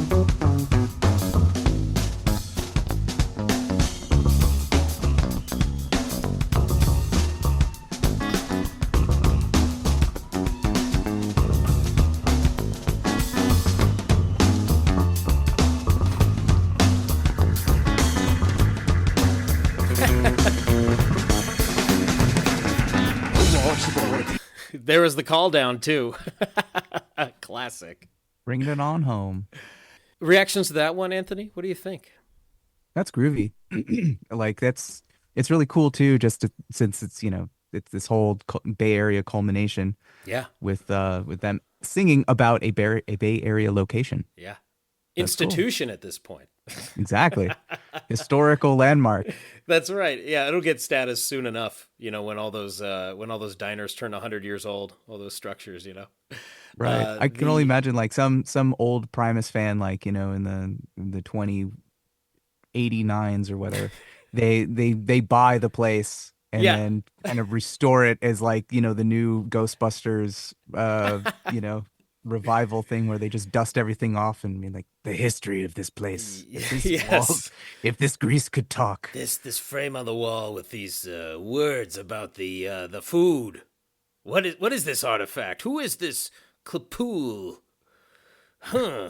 There was the call down, too. Classic. Bringing it on home. Reactions to that one, Anthony? What do you think? That's groovy. Like it's really cool too. Since it's it's this whole Bay Area culmination. Yeah. With them singing about a Bay Area location. Yeah. That's Institution at this point. Exactly. Historical landmark. That's right. Yeah, it'll get status soon enough. When all those diners turn 100 years old, all those structures. Right. I can only imagine like some old Primus fan, like in the 2089s or whatever, they buy the place and then kind of restore it as like the new Ghostbusters revival thing where they just dust everything off and mean like the history of this place. Yes. If this grease could talk. This frame on the wall with these words about the food. What is this artifact? Who is this Claypool? Huh.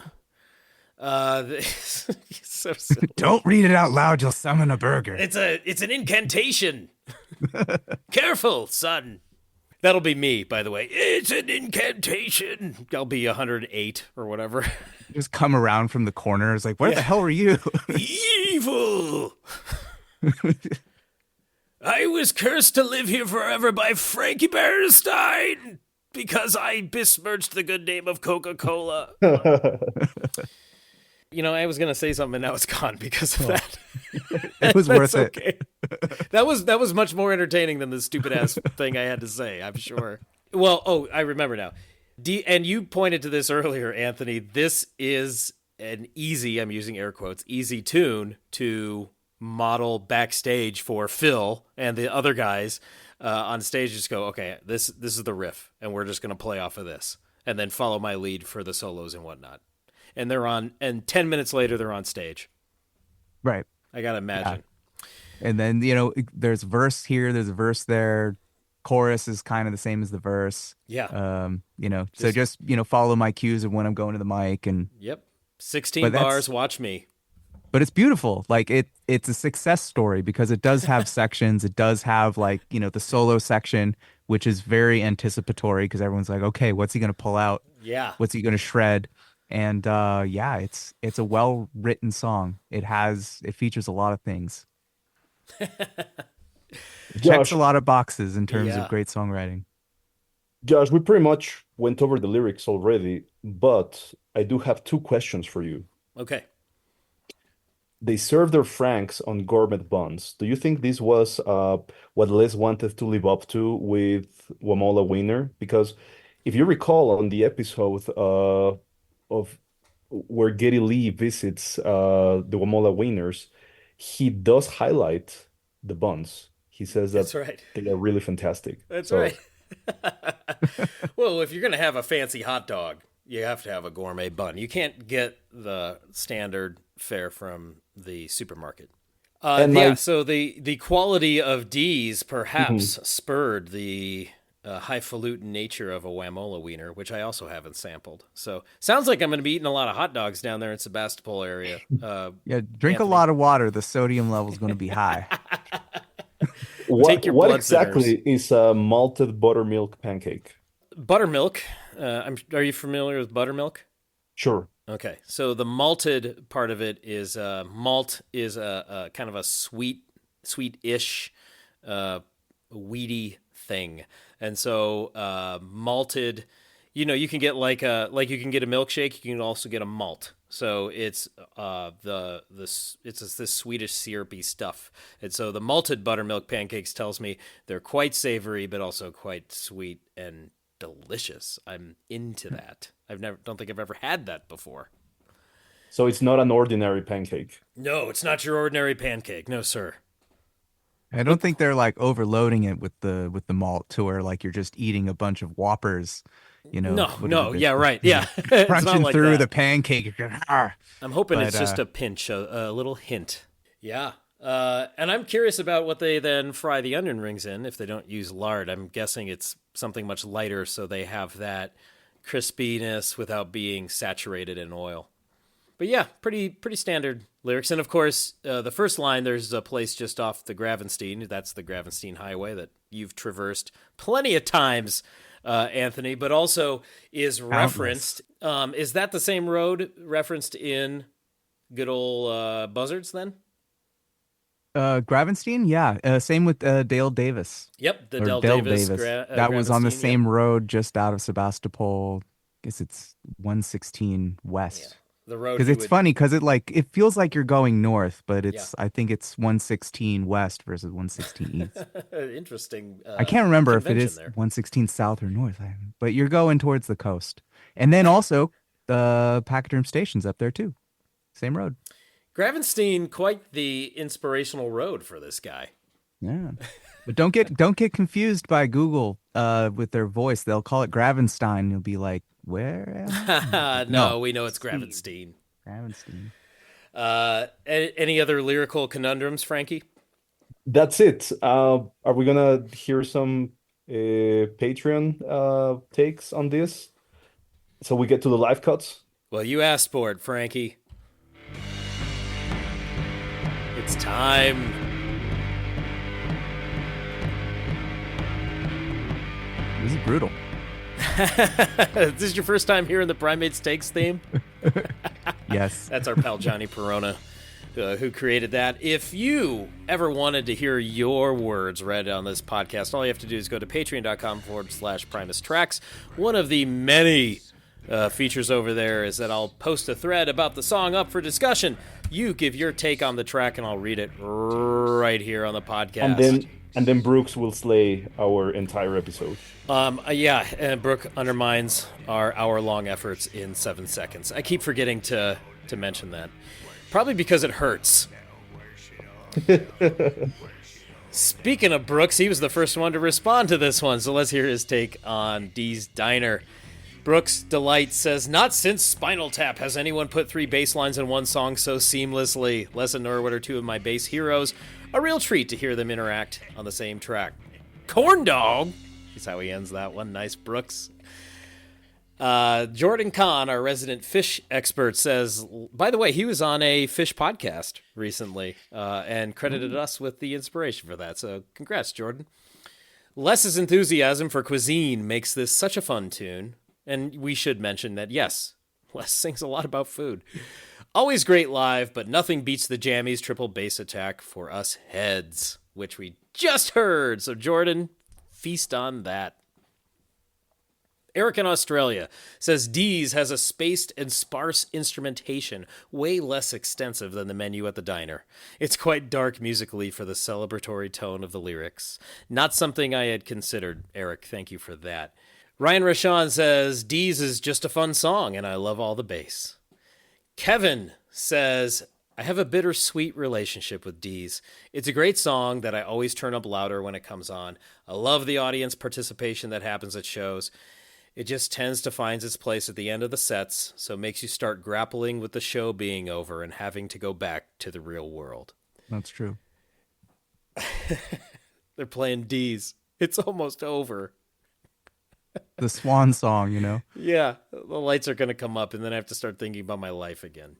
So silly. Don't read it out loud, you'll summon a burger. It's an incantation. Careful, son. That'll be me, by the way. It's an incantation. I'll be 108 or whatever. Just come around from the corner. It's like, where the hell are you? Evil. I was cursed to live here forever by Frankie Bernstein because I besmirched the good name of Coca-Cola. I was gonna say something and now it's gone because of that. It was worth it. Okay. That was much more entertaining than the stupid ass thing I had to say, I'm sure. Well, I remember now. And you pointed to this earlier, Anthony. This is an easy, I'm using air quotes, easy tune to model backstage for Phil and the other guys on stage. Just go, okay, this is the riff, and we're just gonna play off of this, and then follow my lead for the solos and whatnot. And and 10 minutes later, they're on stage. Right. I gotta imagine. Yeah. And then, there's a verse here, there's a verse there. Chorus is kind of the same as the verse. Yeah. So just, follow my cues of when I'm going to the mic and. Yep. 16 bars, watch me. But it's beautiful. Like it's a success story because it does have sections. It does have like, the solo section, which is very anticipatory because everyone's like, okay, what's he going to pull out? Yeah. What's he going to shred? And it's a well-written song. It features a lot of things. It checks a lot of boxes in terms of great songwriting. Josh, we pretty much went over the lyrics already, but I do have two questions for you. Okay. They serve their franks on gourmet buns. Do you think this was what Les wanted to live up to with Wamola Wiener? Because if you recall on the episode of where Geddy Lee visits the Wamola Wieners, he does highlight the buns. He says that That's right. they are really fantastic. That's right. Well, if you're going to have a fancy hot dog, you have to have a gourmet bun. You can't get the standard fare from the supermarket. So the quality of D's perhaps spurred the highfalutin nature of a Wamola wiener, which I also haven't sampled. So sounds like I'm going to be eating a lot of hot dogs down there in Sebastopol area. Drink a lot of water. The sodium level is going to be high. What exactly is a malted buttermilk pancake? buttermilk. Are you familiar with buttermilk? Sure. Okay, so the malted part of it is malt is a kind of a sweet-ish, weedy thing, and so malted. You can get like you can get a milkshake. You can also get a malt. So it's this Swedish syrupy stuff, and so the malted buttermilk pancakes tells me they're quite savory, but also quite sweet and delicious. I'm into that. Don't think I've ever had that before. So it's not an ordinary pancake. No, it's not your ordinary pancake. No, sir. I don't think they're like overloading it with the malt to where like you're just eating a bunch of Whoppers, No, yeah, right, yeah. It's not crunching like through that. the pancake. I'm hoping it's But, just a pinch, a little hint. Yeah. And I'm curious about what they then fry the onion rings in if they don't use lard. I'm guessing it's something much lighter so they have that crispiness without being saturated in oil. But yeah, pretty standard lyrics. And of course, the first line, there's a place just off the Gravenstein. That's the Gravenstein Highway that you've traversed plenty of times, Anthony, but also is referenced. Is that the same road referenced in good old Buzzards then? Gravenstein, yeah. Same with Dale Davis. Yep, the Or Dale Davis. that was on the Gravenstein, same yep. road just out of Sebastopol. I guess it's 116 West. The road. Because he it's would- funny because it feels like you're going north, but I think it's 116 West versus 116 East. Interesting. I can't remember if it convention is there. 116 South or North, but you're going towards the coast. And then also the Pachyderm Station's up there too. Same road. Gravenstein, quite the inspirational road for this guy. Yeah. But don't get confused by Google with their voice. They'll call it Gravenstein. You'll be like, where am I? No, we know it's Gravenstein. Gravenstein. Any other lyrical conundrums, Frankie? That's it. Are we gonna hear some Patreon takes on this? So we get to the live cuts? Well, you asked for it, Frankie. It's time. This is brutal. Is this your first time hearing the Primates Takes theme? Yes. That's our pal Johnny Perona who created that. If you ever wanted to hear your words read on this podcast, all you have to do is go to patreon.com/Primus Tracks. One of the many features over there is that I'll post a thread about the song up for discussion. You give your take on the track, and I'll read it right here on the podcast. And then Brooks will slay our entire episode. Yeah, and Brooke undermines our hour-long efforts in 7 seconds. I keep forgetting to mention that. Probably because it hurts. Speaking of Brooks, he was the first one to respond to this one, so let's hear his take on Dee's Diner. Brooks Delight says, "Not since Spinal Tap has anyone put 3 bass lines in one song so seamlessly. Les and Norwood are 2 of my bass heroes. A real treat to hear them interact on the same track. Corn dog!" Is how he ends that one. Nice, Brooks. Jordan Kahn, our resident fish expert, says, by the way, he was on a fish podcast recently and credited us with the inspiration for that. So congrats, Jordan. Les's enthusiasm for cuisine makes this such a fun tune. And we should mention that, yes, Les sings a lot about food. Always great live, but nothing beats the Jammies triple bass attack for us heads, which we just heard. So Jordan, feast on that. Eric in Australia says Dee's has a spaced and sparse instrumentation, way less extensive than the menu at the diner. It's quite dark musically for the celebratory tone of the lyrics. Not something I had considered. Eric, thank you for that. Ryan Rashawn says Dee's is just a fun song, and I love all the bass. Kevin says, I have a bittersweet relationship with Dee's. It's a great song that I always turn up louder when it comes on. I love the audience participation that happens at shows. It just tends to find its place at the end of the sets, so it makes you start grappling with the show being over and having to go back to the real world. That's true. They're playing Dee's. It's almost over. The swan song, you know? Yeah, the lights are going to come up, and then I have to start thinking about my life again.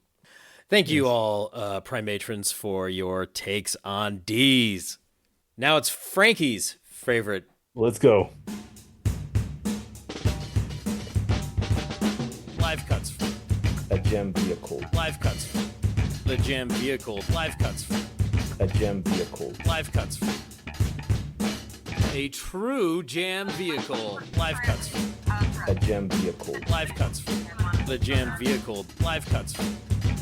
Thank you all, Primatrons, for your takes on Dee's. Now it's Frankie's favorite. Let's go. jam vehicle. Live cuts. The jam vehicle. Live cuts. A jam vehicle. Live cuts. A true jam vehicle. Live cuts. A jam vehicle. Live cuts. The jam vehicle. Live cuts.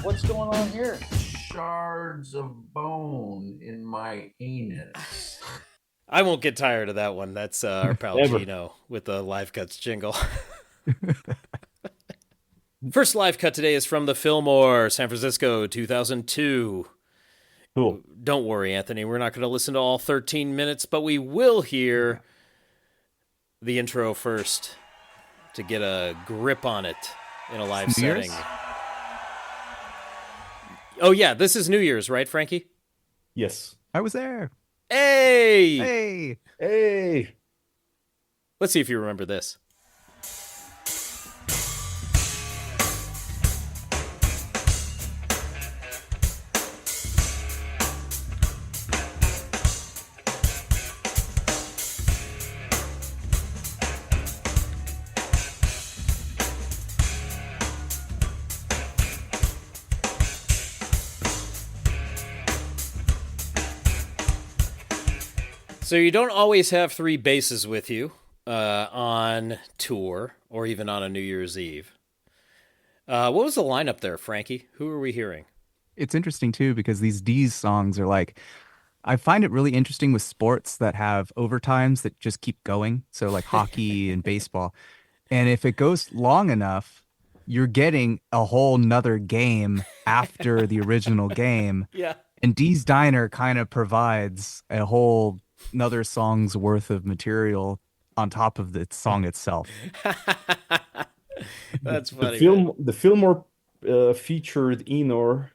What's going on here? Shards of bone in my anus. I won't get tired of that one. That's our pal Never. Gino with the live cuts jingle. First live cut today is from the Fillmore, San Francisco, 2002. Cool. Don't worry, Anthony. We're not going to listen to all 13 minutes, but we will hear the intro first to get a grip on it in a live New Year's? setting. Oh, yeah. This is New Year's, right, Frankie? Yes. I was there. Hey! Hey. Hey. Let's see if you remember this. So you don't always have three basses with you on tour or even on a New Year's Eve. What was the lineup there, Frankie? Who are we hearing? It's interesting too because these D's songs are like, I find it really interesting with sports that have overtimes that just keep going. So like hockey and baseball. And if it goes long enough, you're getting a whole nother game after the original game. Yeah. And Dee's Diner kind of provides a whole another song's worth of material on top of the song itself. That's funny. The Fillmore featured Enor,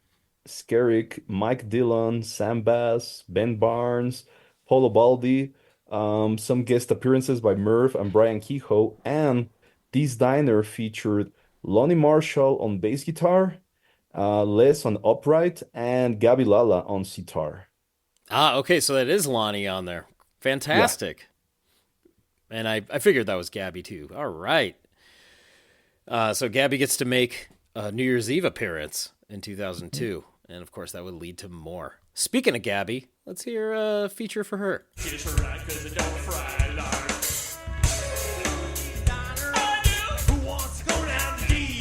Skerrick, Mike Dillon, Sam Bass, Ben Barnes, Paulo Baldi, some guest appearances by Merv and Brian Kehoe, and Dee's Diner featured Lonnie Marshall on bass guitar, Les on upright, and Gabi Lala on sitar. Ah, okay, so that is Lonnie on there. Fantastic. Yeah. And I figured that was Gabby too. All right. So Gabby gets to make a New Year's Eve appearance in 2002. And of course, that would lead to more. Speaking of Gabby, let's hear a feature for her. Who wants to go down to D?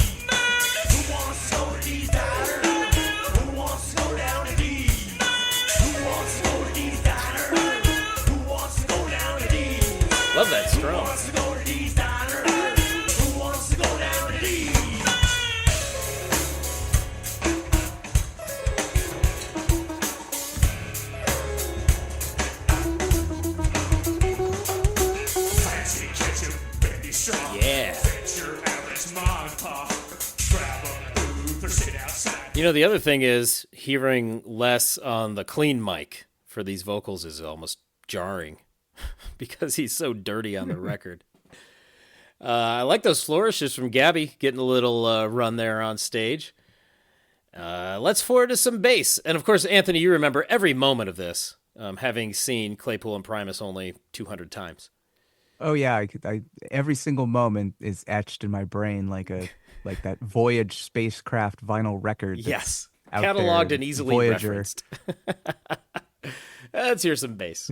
Who wants to go to D's Diner? Who wants to go down to D? Who wants to go to D's Diner? Who wants to go down to D? Love that Who strum. wants to go to D's Diner? Who wants to go down to D? Fancy ketchup, bendy straw. Yeah. Fetch your average mom and pop. Grab a booth or sit outside. You know, the other thing is hearing Les on the clean mic for these vocals is almost jarring because he's so dirty on the record. I like those flourishes from Gabby getting a little run there on stage. Let's forward to some bass. And of course, Anthony, you remember every moment of this, having seen Claypool and Primus only 200 times. Oh yeah, every single moment is etched in my brain like that Voyage spacecraft vinyl record. that's Yes. out Cataloged there, and easily Voyager. referenced. Let's hear some bass.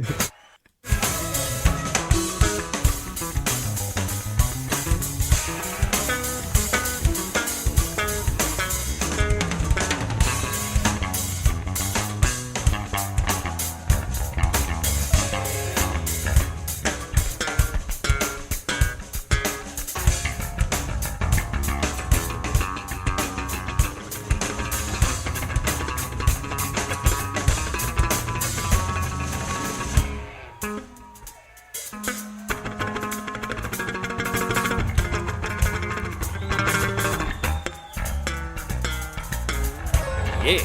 Yeah.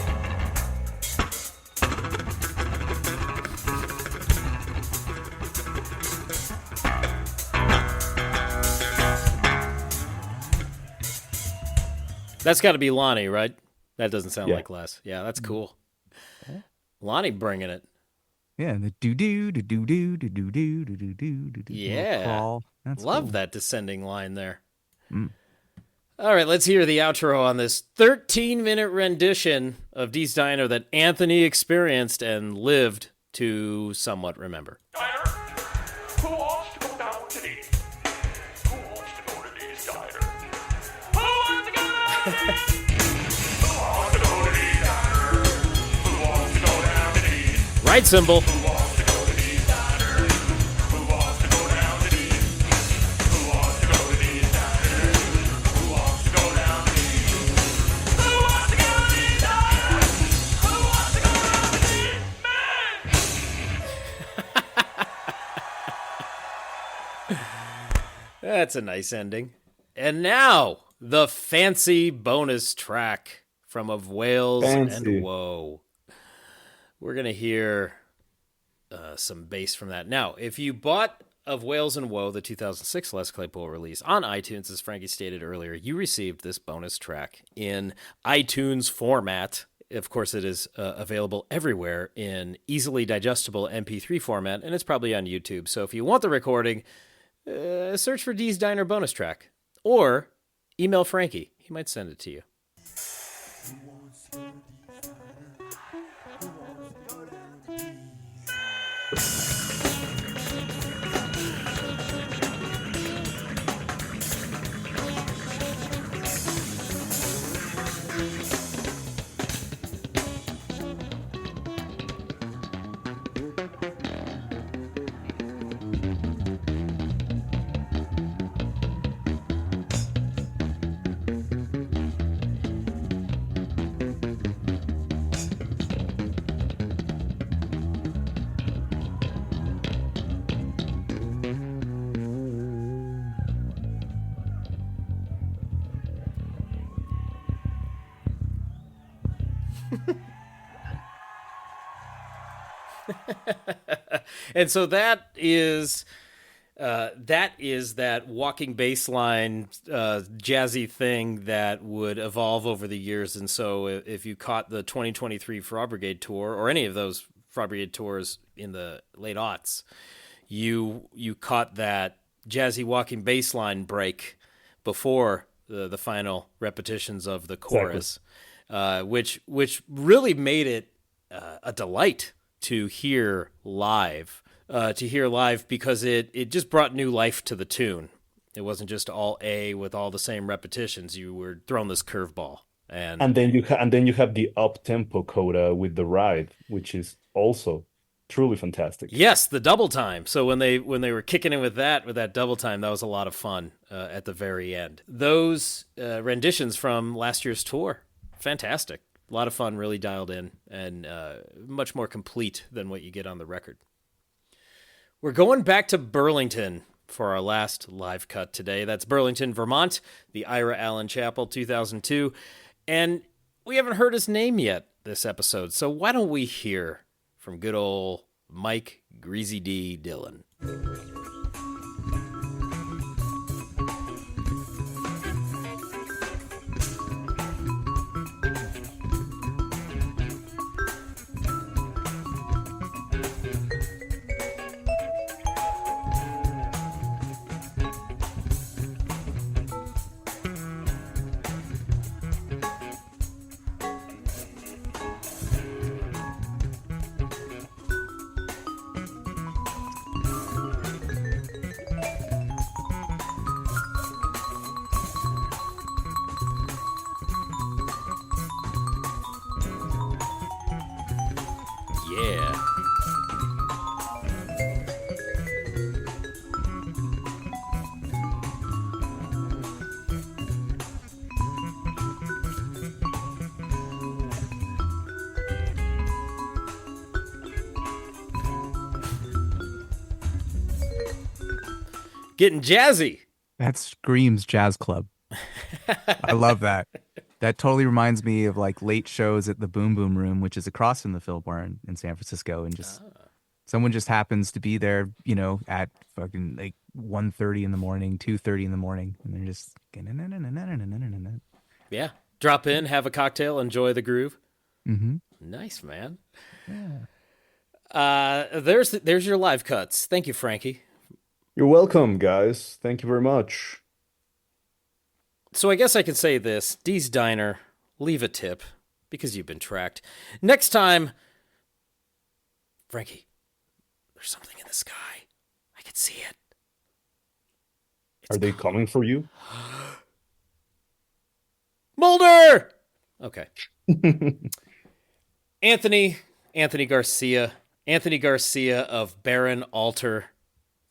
That's got to be Lonnie, right? That doesn't sound Yeah. like Les. Yeah, that's cool. Lonnie bringing it. Yeah, the do do do do do do do do do do do do. Yeah. Crawl. That's Love cool. that descending line there. Mm. All right, let's hear the outro on this 13-minute rendition of Dee's Diner that Anthony experienced and lived to somewhat remember. Diner? Who wants to go down to Dee's? Who wants to go to Dee's Diner? Who wants to go down to Dee's? Who wants to go to Dee's Diner? Who wants to go down to Dee's? Right symbol. Who wants to go to Dee's Diner? Who wants to go down to Dee's? Who wants to go to Dee's Diner? Who wants to go down to Dee's? Who wants to go to Dee's Diner? Who wants to go down to Dee's? Man! That's a nice ending. And now, the fancy bonus track from Of Wales Fancy. and Woe. We're going to hear some bass from that. Now, if you bought Of Wales and Woe, the 2006 Les Claypool release, on iTunes, as Frankie stated earlier, you received this bonus track in iTunes format. Of course, it is available everywhere in easily digestible MP3 format, and it's probably on YouTube. So if you want the recording, search for Dee's Diner bonus track, or email Frankie. He might send it to you. And so that is that walking bass line jazzy thing that would evolve over the years. And so if you caught the 2023 Frog Brigade tour, or any of those Frog Brigade tours in the late aughts, you caught that jazzy walking bass line break before the final repetitions of the chorus, which really made it a delight to hear live. Because it just brought new life to the tune. It wasn't just all A with all the same repetitions. You were throwing this curveball, And then you have the up tempo coda with the ride, which is also truly fantastic. yes, the double time. So when they were kicking in with that double time, that was a lot of fun at the very end. Those renditions from last year's tour, fantastic. A lot of fun, really dialed in, and much more complete than what you get on the record. We're going back to Burlington for our last live cut today. That's Burlington, Vermont, the Ira Allen Chapel, 2002. And we haven't heard his name yet this episode, so why don't we hear from good old Mike Greasy D. Dillon. Yeah. Getting jazzy. That screams jazz club. I love that. That totally reminds me of like late shows at the Boom Boom Room, which is across from the Fillmore in San Francisco, and just someone just happens to be there, you know, at fucking like 1:30 in the morning, 2:30 in the morning, and they're just Yeah. Drop in, have a cocktail, enjoy the groove. mm-hmm. Nice, man. Yeah. There's your live cuts. Thank you, Frankie. You're welcome, guys. Thank you very much. So I guess I can say this. Dee's Diner, leave a tip because you've been tracked. Next time, Frankie, there's something in the sky. I can see it. Are they coming for you? Mulder! Okay. Anthony Garcia of Baron Alter.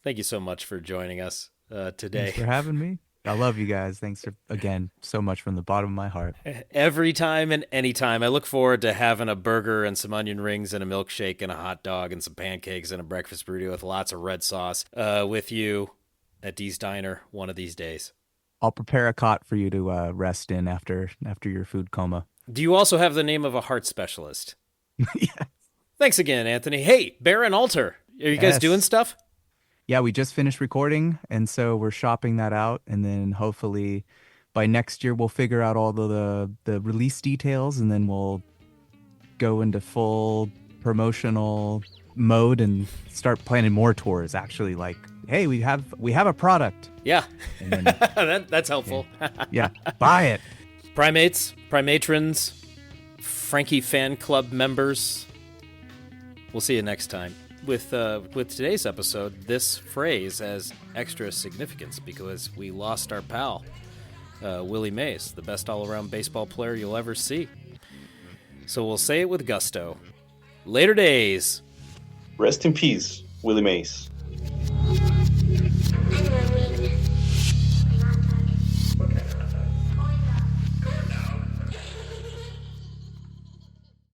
Thank you so much for joining us today. Thanks for having me. I love you guys. Thanks again so much from the bottom of my heart. Every time and anytime. I look forward to having a burger and some onion rings and a milkshake and a hot dog and some pancakes and a breakfast burrito with lots of red sauce with you at Dee's Diner one of these days. I'll prepare a cot for you to rest in after your food coma. Do you also have the name of a heart specialist? Yeah. Thanks again, Anthony. Hey, Baron Alter, are you guys Yes. doing stuff? Yeah, we just finished recording, and so we're shopping that out, and then hopefully by next year we'll figure out all the release details, and then we'll go into full promotional mode and start planning more tours. Actually, like, hey, we have a product. Yeah, And then, that's helpful. yeah, buy it. Primates, Primatrons, Frankie fan club members. We'll see you next time. With today's episode, this phrase has extra significance because we lost our pal, Willie Mays, the best all-around baseball player you'll ever see. So we'll say it with gusto. Later days. Rest in peace, Willie Mays.